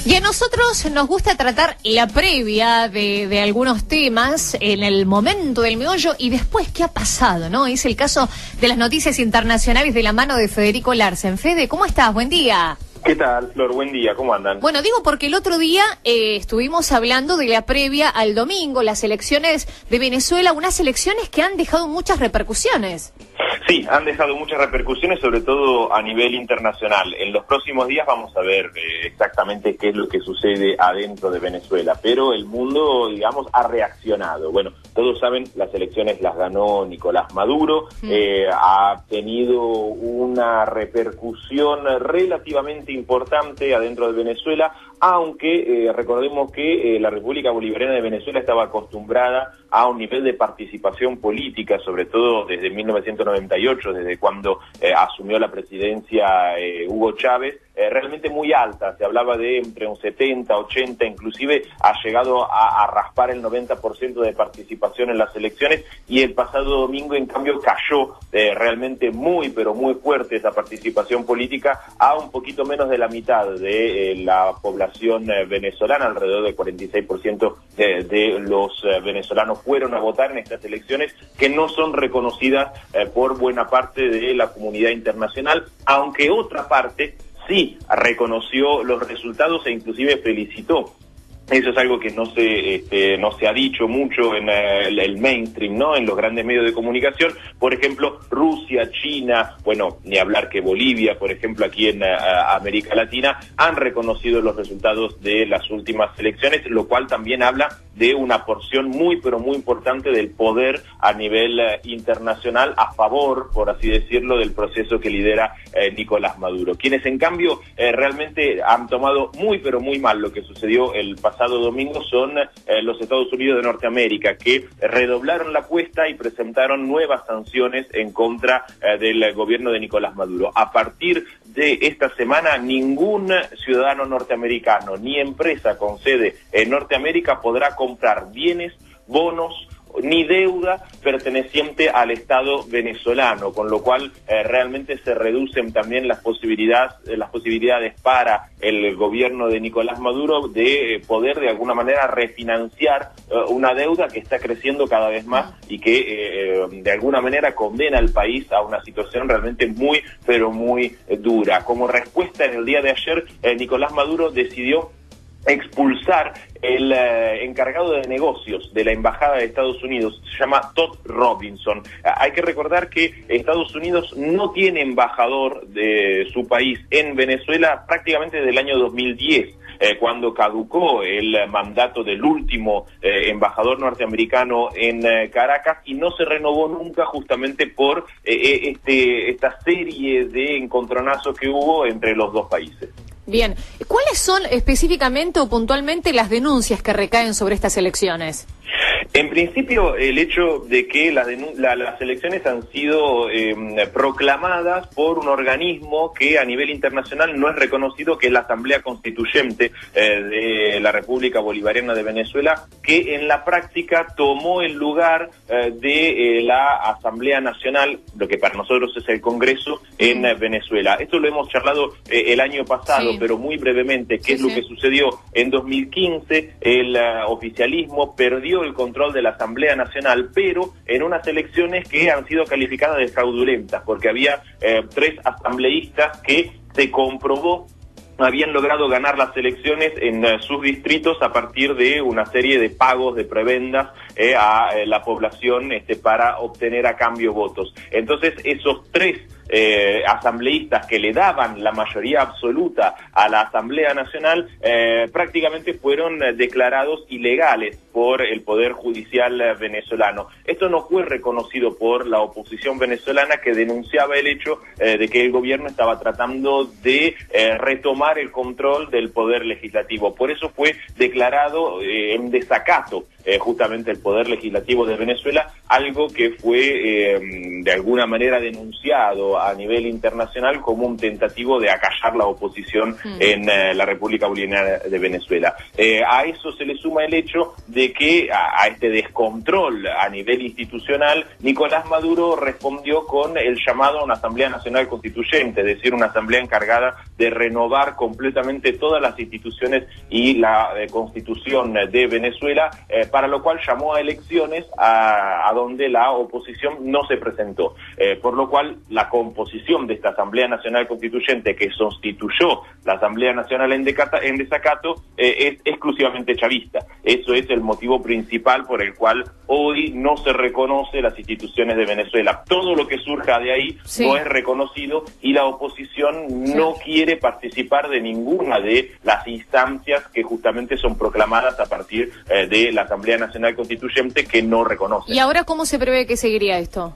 Y a nosotros nos gusta tratar la previa de algunos temas en el momento del meollo y después qué ha pasado, ¿no? Es el caso de las noticias internacionales de la mano de Federico Larsen. Fede, ¿cómo estás? Buen día. ¿Qué tal, Flor? Buen día, ¿cómo andan? Bueno, digo porque el otro día estuvimos hablando de la previa al domingo, las elecciones de Venezuela, unas elecciones que han dejado muchas repercusiones. Sí, han dejado muchas repercusiones, sobre todo a nivel internacional. En los próximos días vamos a ver exactamente qué es lo que sucede adentro de Venezuela, pero el mundo, digamos, ha reaccionado. Bueno, todos saben, las elecciones las ganó Nicolás Maduro, ha tenido una repercusión relativamente importante adentro de Venezuela, aunque recordemos que la República Bolivariana de Venezuela estaba acostumbrada a un nivel de participación política, sobre todo desde 1998, desde cuando asumió la presidencia Hugo Chávez, realmente muy alta. Se hablaba de entre un 70, 80, inclusive ha llegado a raspar el 90% de participación en las elecciones, y el pasado domingo en cambio cayó realmente muy, pero muy fuerte esa participación política a un poquito menos de la mitad de la población venezolana. Alrededor del 46% de los venezolanos fueron a votar en estas elecciones, que no son reconocidas por buena parte de la comunidad internacional, aunque otra parte sí reconoció los resultados e inclusive felicitó. Eso es algo que no se ha dicho mucho en el mainstream, ¿no? En los grandes medios de comunicación. Por ejemplo, Rusia, China, bueno, ni hablar que Bolivia, por ejemplo, aquí en América Latina, han reconocido los resultados de las últimas elecciones, lo cual también habla de una porción muy, pero muy importante del poder a nivel internacional a favor, por así decirlo, del proceso que lidera Nicolás Maduro. Quienes, en cambio, realmente han tomado muy, pero muy mal lo que sucedió el pasado domingo son los Estados Unidos de Norteamérica, que redoblaron la apuesta y presentaron nuevas sanciones en contra del gobierno de Nicolás Maduro. A partir de esta semana, ningún ciudadano norteamericano ni empresa con sede en Norteamérica podrá comprar bienes, bonos ni deuda perteneciente al Estado venezolano, con lo cual realmente se reducen también las posibilidades para el gobierno de Nicolás Maduro de poder de alguna manera refinanciar una deuda que está creciendo cada vez más y que de alguna manera condena al país a una situación realmente muy, pero muy dura. Como respuesta, en el día de ayer, Nicolás Maduro decidió expulsar el encargado de negocios de la Embajada de Estados Unidos, se llama Todd Robinson. Hay que recordar que Estados Unidos no tiene embajador de su país en Venezuela prácticamente desde el año 2010, cuando caducó el mandato del último embajador norteamericano en Caracas, y no se renovó nunca justamente por esta serie de encontronazos que hubo entre los dos países. Bien, ¿cuáles son específicamente o puntualmente las denuncias que recaen sobre estas elecciones? En principio, el hecho de que las elecciones han sido proclamadas por un organismo que a nivel internacional no es reconocido, que es la Asamblea Constituyente de la República Bolivariana de Venezuela, que en la práctica tomó el lugar de la Asamblea Nacional, lo que para nosotros es el Congreso, en Venezuela. Esto lo hemos charlado el año pasado, sí, pero muy brevemente. ¿Qué es lo que sucedió? En 2015 el oficialismo perdió el control de la Asamblea Nacional, pero en unas elecciones que han sido calificadas de fraudulentas, porque había 3 asambleístas que se comprobó habían logrado ganar las elecciones en sus distritos a partir de una serie de pagos de prebendas a la población para obtener a cambio votos. Entonces, esos 3 asambleístas que le daban la mayoría absoluta a la Asamblea Nacional prácticamente fueron declarados ilegales por el Poder Judicial venezolano. Esto no fue reconocido por la oposición venezolana, que denunciaba el hecho de que el gobierno estaba tratando de retomar el control del Poder Legislativo. Por eso fue declarado en desacato justamente el Poder Legislativo de Venezuela, algo que fue de alguna manera denunciado a nivel internacional como un tentativo de acallar la oposición en la República Bolivariana de Venezuela. A eso se le suma el hecho de que a este descontrol a nivel institucional, Nicolás Maduro respondió con el llamado a una Asamblea Nacional Constituyente, es decir, una asamblea encargada de renovar completamente todas las instituciones y la Constitución de Venezuela, para lo cual llamó a elecciones a donde la oposición no se presentó, por lo cual la composición de esta Asamblea Nacional Constituyente, que sustituyó la Asamblea Nacional en desacato, es exclusivamente chavista. Eso es el motivo principal por el cual hoy no se reconoce las instituciones de Venezuela. Todo lo que surja de ahí no es reconocido y la oposición no quiere participar de ninguna de las instancias que justamente son proclamadas a partir de la Asamblea Nacional Constituyente, que no reconoce. ¿Y ahora cómo se prevé que seguiría esto?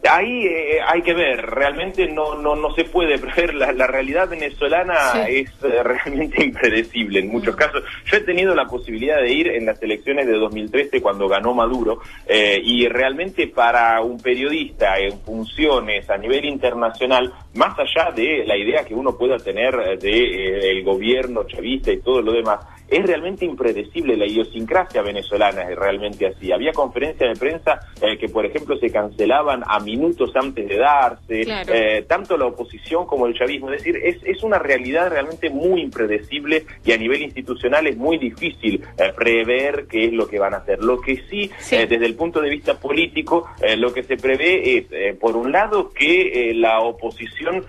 Ahí hay que ver, realmente no se puede prever, la realidad venezolana es realmente impredecible en muchos casos. Yo he tenido la posibilidad de ir en las elecciones de 2013 cuando ganó Maduro, y realmente para un periodista en funciones a nivel internacional, más allá de la idea que uno pueda tener de el gobierno chavista y todo lo demás, es realmente impredecible. La idiosincrasia venezolana es realmente así. Había conferencias de prensa que, por ejemplo, se cancelaban a minutos antes de darse, tanto la oposición como el chavismo. Es decir, es una realidad realmente muy impredecible y a nivel institucional es muy difícil prever qué es lo que van a hacer. Lo que sí, desde el punto de vista político, lo que se prevé es, por un lado, que la oposición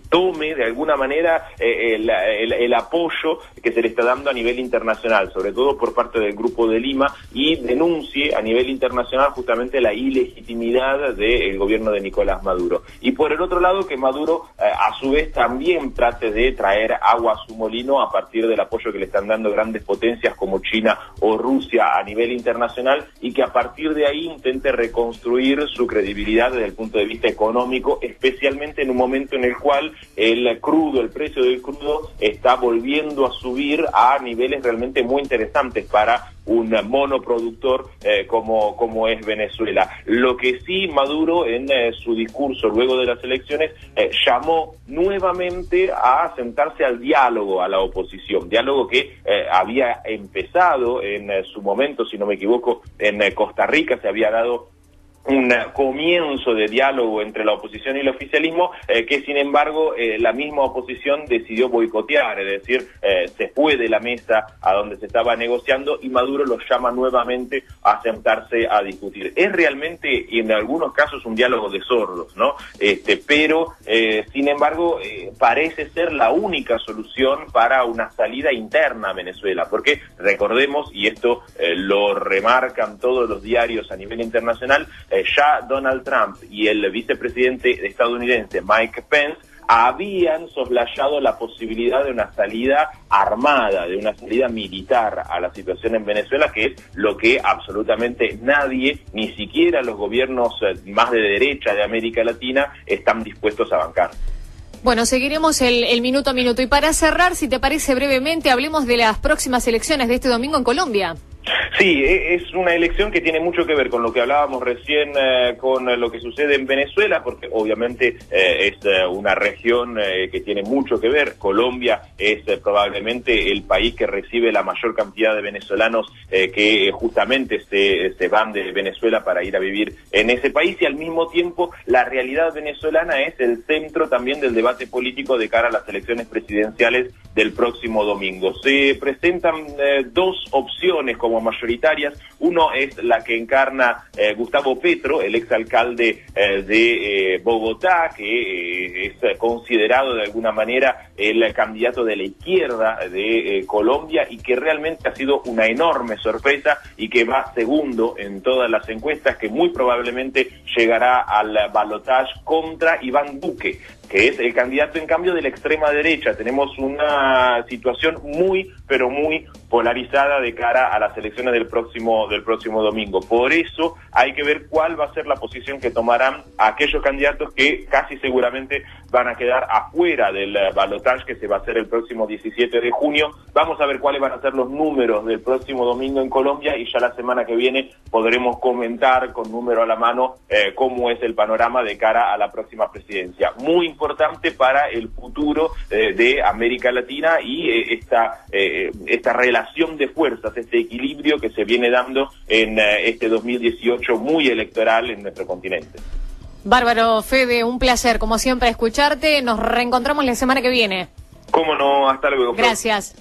tome de alguna manera el apoyo que se le está dando a nivel internacional, sobre todo por parte del Grupo de Lima, y denuncie a nivel internacional justamente la ilegitimidad del gobierno de Nicolás Maduro. Y por el otro lado, que Maduro a su vez también trate de traer agua a su molino a partir del apoyo que le están dando grandes potencias como China o Rusia a nivel internacional, y que a partir de ahí intente reconstruir su credibilidad desde el punto de vista económico, especialmente en un momento en el cual el precio del crudo está volviendo a subir a niveles realmente muy interesantes para un monoproductor como es Venezuela. Lo que sí, Maduro en su discurso luego de las elecciones llamó nuevamente a sentarse al diálogo a la oposición, diálogo que había empezado en su momento, si no me equivoco, en Costa Rica. Se había dado un comienzo de diálogo entre la oposición y el oficialismo, que sin embargo la misma oposición decidió boicotear, es decir, se fue de la mesa a donde se estaba negociando y Maduro los llama nuevamente a sentarse a discutir. Es realmente, y en algunos casos, un diálogo de sordos, ¿no? Pero sin embargo parece ser la única solución para una salida interna a Venezuela, porque recordemos, y esto lo remarcan todos los diarios a nivel internacional, ya Donald Trump y el vicepresidente estadounidense Mike Pence habían soslayado la posibilidad de una salida armada, de una salida militar a la situación en Venezuela, que es lo que absolutamente nadie, ni siquiera los gobiernos más de derecha de América Latina, están dispuestos a bancar. Bueno, seguiremos el minuto a minuto. Y para cerrar, si te parece brevemente, hablemos de las próximas elecciones de este domingo en Colombia. Sí, es una elección que tiene mucho que ver con lo que hablábamos recién, con lo que sucede en Venezuela, porque obviamente es una región que tiene mucho que ver. Colombia es probablemente el país que recibe la mayor cantidad de venezolanos que justamente se van de Venezuela para ir a vivir en ese país, y al mismo tiempo la realidad venezolana es el centro también del debate político de cara a las elecciones presidenciales del próximo domingo. Se presentan dos opciones como mayoritarias. Uno es la que encarna Gustavo Petro, el exalcalde de Bogotá, que es considerado de alguna manera el candidato de la izquierda de Colombia, y que realmente ha sido una enorme sorpresa y que va segundo en todas las encuestas, que muy probablemente llegará al balotaje contra Iván Duque. que es el candidato en cambio de la extrema derecha. Tenemos una situación muy, pero muy polarizada de cara a las elecciones del próximo domingo. Por eso hay que ver cuál va a ser la posición que tomarán aquellos candidatos que casi seguramente van a quedar afuera del balotaje que se va a hacer el próximo 17 de junio. Vamos a ver cuáles van a ser los números del próximo domingo en Colombia y ya la semana que viene podremos comentar con número a la mano cómo es el panorama de cara a la próxima presidencia. Muy importante para el futuro de América Latina y esta relación de fuerzas, este equilibrio que se viene dando en este 2018 muy electoral en nuestro continente. Bárbaro, Fede, un placer como siempre escucharte. Nos reencontramos la semana que viene. Cómo no, hasta luego. Gracias.